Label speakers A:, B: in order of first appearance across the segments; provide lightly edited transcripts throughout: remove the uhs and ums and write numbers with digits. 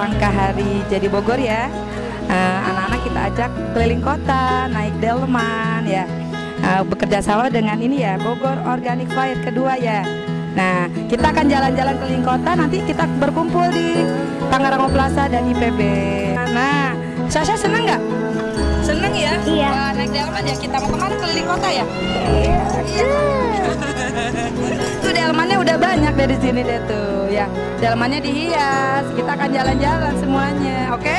A: rangka Hari Jadi Bogor ya, anak-anak kita ajak keliling kota, naik delman ya, bekerja sama dengan ini ya, Bogor Organic Fair kedua ya. Nah, kita akan jalan-jalan keliling kota, nanti kita berkumpul di Pangrango Plaza dan IPB. Nah, Sasha seneng nggak? Seneng ya?
B: Iya.
A: Wah, naik delman ya, kita mau kemana keliling kota ya?
B: Iya.
A: Tuh delmannya udah banyak dari sini deh tuh ya. Delmannya dihias, kita akan jalan-jalan semuanya, oke?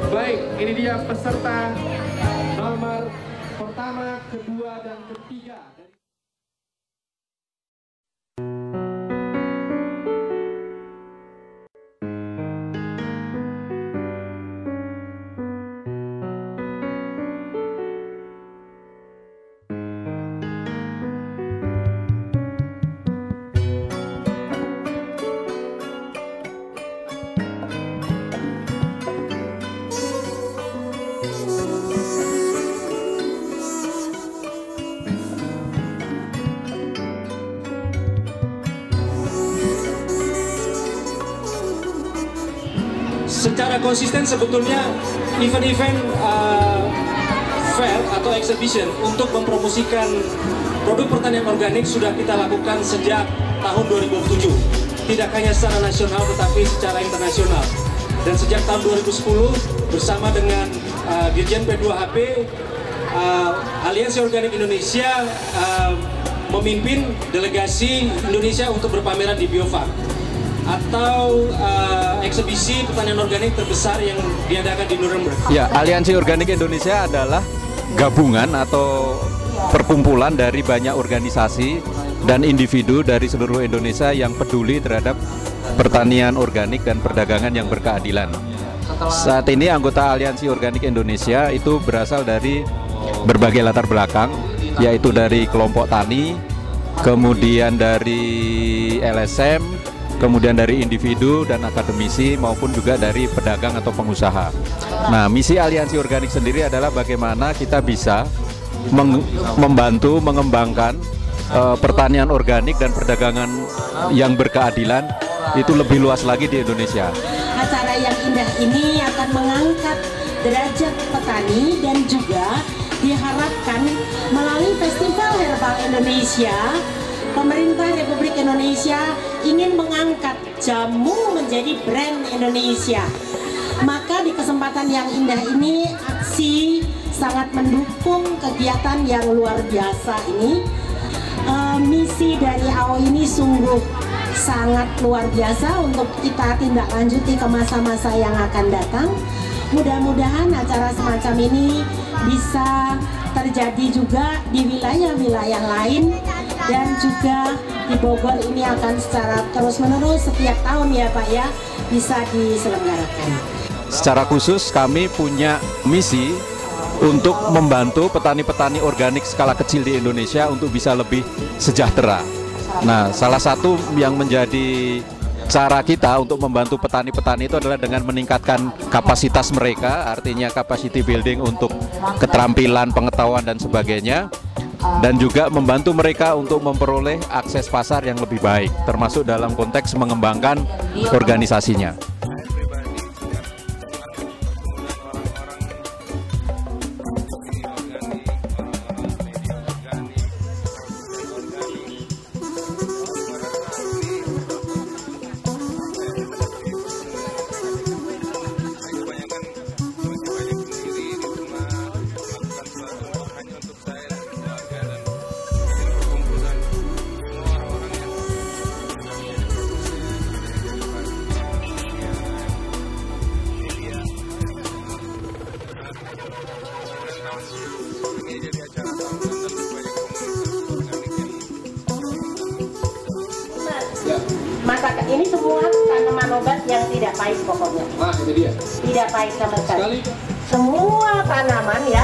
C: Baik, ini dia peserta nomor pertama, kedua, dan ketiga.
D: Secara konsisten sebetulnya event-event fair atau exhibition untuk mempromosikan produk pertanian organik sudah kita lakukan sejak tahun 2007. tidak hanya secara nasional tetapi secara internasional. Dan sejak tahun 2010 bersama dengan Dirjen P2HP, Aliansi Organik Indonesia memimpin delegasi Indonesia untuk berpameran di Biofarm atau eksebisi pertanian organik terbesar yang diadakan di Nuremberg.
B: Ya, Aliansi Organik Indonesia adalah gabungan atau perkumpulan dari banyak organisasi dan individu dari seluruh Indonesia yang peduli terhadap pertanian organik dan perdagangan yang berkeadilan. Saat ini anggota Aliansi Organik Indonesia itu berasal dari berbagai latar belakang, yaitu dari kelompok tani, kemudian dari LSM, kemudian dari individu dan akademisi maupun juga dari pedagang atau pengusaha. Nah, misi Aliansi Organik sendiri adalah bagaimana kita bisa membantu mengembangkan pertanian organik dan perdagangan yang berkeadilan itu lebih luas lagi di Indonesia.
E: Acara yang indah ini akan mengangkat derajat petani dan juga diharapkan melalui Festival Herbal Indonesia, pemerintah Republik Indonesia ingin mengangkat jamu menjadi brand Indonesia. Maka di kesempatan yang indah ini, aksi sangat mendukung kegiatan yang luar biasa ini. Misi dari AO ini sungguh sangat luar biasa untuk kita tindak lanjuti ke masa-masa yang akan datang. Mudah-mudahan acara semacam ini bisa terjadi juga di wilayah-wilayah lain, dan juga di Bogor ini akan secara terus-menerus setiap tahun ya Pak ya bisa diselenggarakan.
B: Secara khusus kami punya misi untuk membantu petani-petani organik skala kecil di Indonesia untuk bisa lebih sejahtera. Nah, salah satu yang menjadi cara kita untuk membantu petani-petani itu adalah dengan meningkatkan kapasitas mereka, artinya capacity building untuk keterampilan, pengetahuan dan sebagainya, dan juga membantu mereka untuk memperoleh akses pasar yang lebih baik, termasuk dalam konteks mengembangkan organisasinya.
E: Masa ini semua tanaman obat yang tidak pahit pokoknya.
C: Nah, ini dia.
E: Tidak pahit sama sekali. Semua tanaman ya,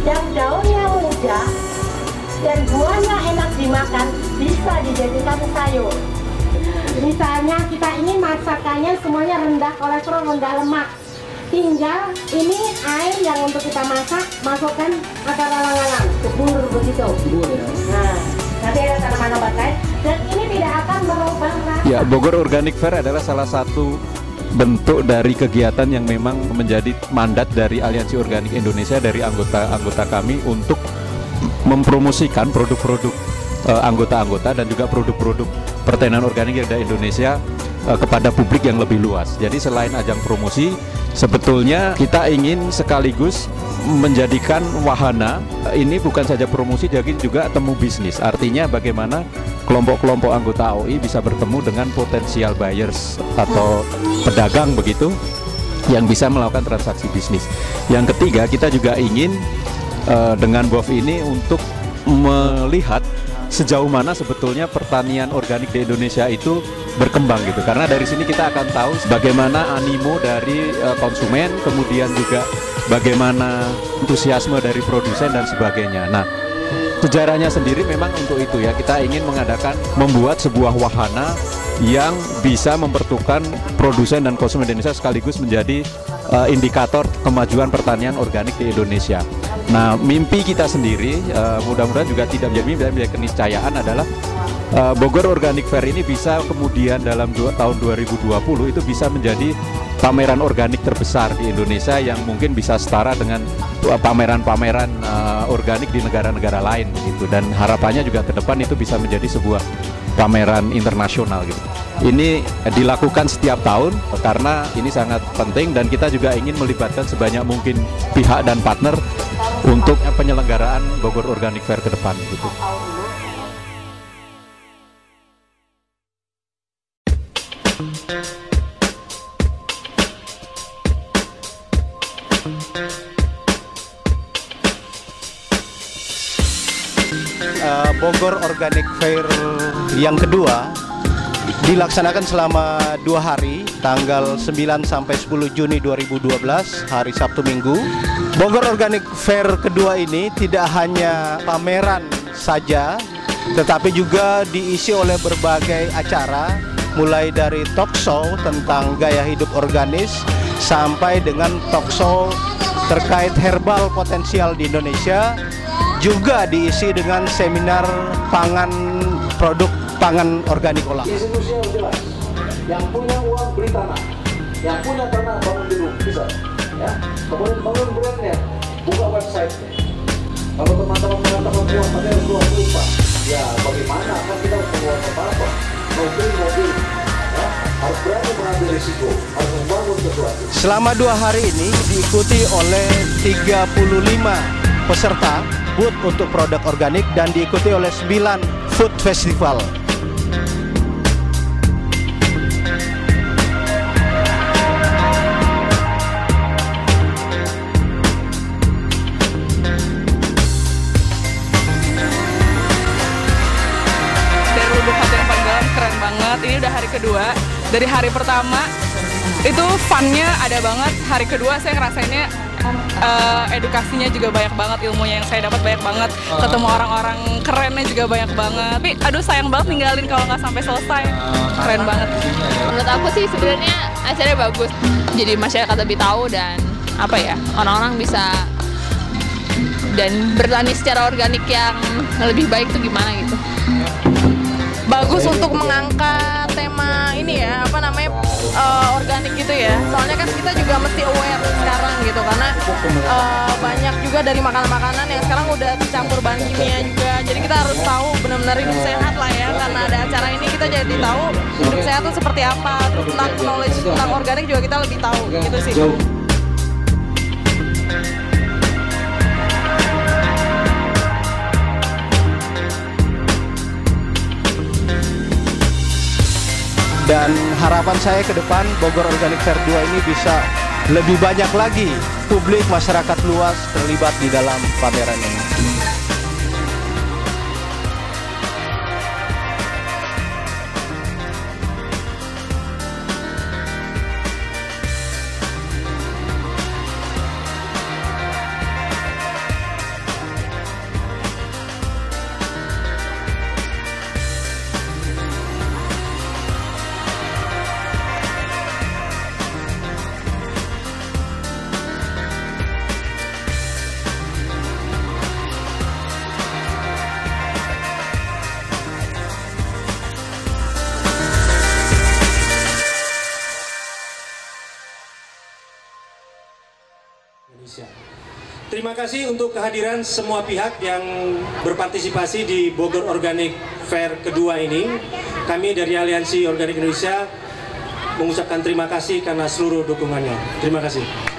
E: yang daunnya muda dan buahnya enak dimakan, bisa dijadikan sayur. Misalnya kita ingin masakannya semuanya rendah kolesterol, rendah lemak. Tinggal ini air yang untuk kita masak, masukkan akar alang-alang, kebur begitu. Nah, nanti ada tanaman obat lain, dan ini tidak akan merubah rasa.
B: Ya, Bogor Organic Fair adalah salah satu bentuk dari kegiatan yang memang menjadi mandat dari Aliansi Organik Indonesia, dari anggota-anggota kami untuk mempromosikan produk-produk anggota-anggota dan juga produk-produk pertanian organik yang ada di Indonesia kepada publik yang lebih luas. Jadi selain ajang promosi, sebetulnya kita ingin sekaligus menjadikan wahana ini bukan saja promosi, jadi juga temu bisnis. Artinya bagaimana kelompok-kelompok anggota AOI bisa bertemu dengan potensial buyers atau pedagang begitu yang bisa melakukan transaksi bisnis. Yang ketiga, kita juga ingin dengan BOF ini untuk melihat sejauh mana sebetulnya pertanian organik di Indonesia itu berkembang gitu. Karena dari sini kita akan tahu bagaimana animo dari konsumen, kemudian juga bagaimana antusiasme dari produsen dan sebagainya. Nah, sejarahnya sendiri memang untuk itu ya, kita ingin membuat sebuah wahana yang bisa mempertemukan produsen dan konsumen Indonesia sekaligus menjadi indikator kemajuan pertanian organik di Indonesia. Nah, mimpi kita sendiri mudah-mudahan juga tidak menjadi mimpi, menjadi keniscayaan adalah Bogor Organic Fair ini bisa kemudian dalam tahun 2020 itu bisa menjadi pameran organik terbesar di Indonesia yang mungkin bisa setara dengan pameran-pameran organik di negara-negara lain gitu. Dan harapannya juga ke depan itu bisa menjadi sebuah pameran internasional gitu. Ini dilakukan setiap tahun karena ini sangat penting dan kita juga ingin melibatkan sebanyak mungkin pihak dan partner untuk penyelenggaraan Bogor Organic Fair ke depan gitu.
F: Bogor Organic Fair yang kedua dilaksanakan selama 2 hari, tanggal 9 sampai 10 Juni 2012, hari Sabtu Minggu. Bogor Organic Fair kedua ini tidak hanya pameran saja, tetapi juga diisi oleh berbagai acara, mulai dari talk show tentang gaya hidup organis, sampai dengan talk show terkait herbal potensial di Indonesia, juga diisi dengan seminar pangan, produk pangan organik olahan.
C: Institusinya jelas, yang punya uang beli tanah, yang punya tanah bangun gedung, bisa. Ya, kemudian bangun brandnya, buka website-nya. Kalau teman-teman mengatakan uang pada harus lupa, ya bagaimana? Kan kita harus mengeluarkan apa-apa, mobil, ya, harus berani mengambil risiko, harus membangun sesuatu.
F: Selama 2 hari ini diikuti oleh 35 peserta booth untuk produk organik dan diikuti oleh 9 food festival.
G: Keren banget, ini udah hari kedua. Dari hari pertama itu funnya ada banget, hari kedua saya ngerasainnya edukasinya juga banyak banget, ilmunya yang saya dapat banyak banget, ketemu orang-orang kerennya juga banyak banget. Tapi aduh sayang banget ninggalin kalau nggak sampai selesai. Keren banget.
H: Menurut aku sih sebenarnya acaranya bagus, jadi masyarakat lebih tahu dan apa ya, orang-orang bisa dan bertani secara organik yang lebih baik tuh gimana gitu.
I: Bagus untuk mengangkat tema ini ya, apa namanya, organik gitu ya. Soalnya kan kita juga mesti aware sekarang gitu, karena banyak juga dari makanan-makanan yang sekarang udah dicampur bahan kimia juga. Jadi kita harus tahu benar-benar hidup sehat lah ya. Karena ada acara ini kita jadi tahu hidup sehat itu seperti apa. Terus tentang knowledge tentang organik juga kita lebih tahu gitu sih.
F: Dan harapan saya ke depan Bogor Organic Fair 2 ini bisa lebih banyak lagi publik, masyarakat luas terlibat di dalam pameran ini.
D: Terima kasih untuk kehadiran semua pihak yang berpartisipasi di Bogor Organic Fair kedua ini. Kami dari Aliansi Organik Indonesia mengucapkan terima kasih karena seluruh dukungannya. Terima kasih.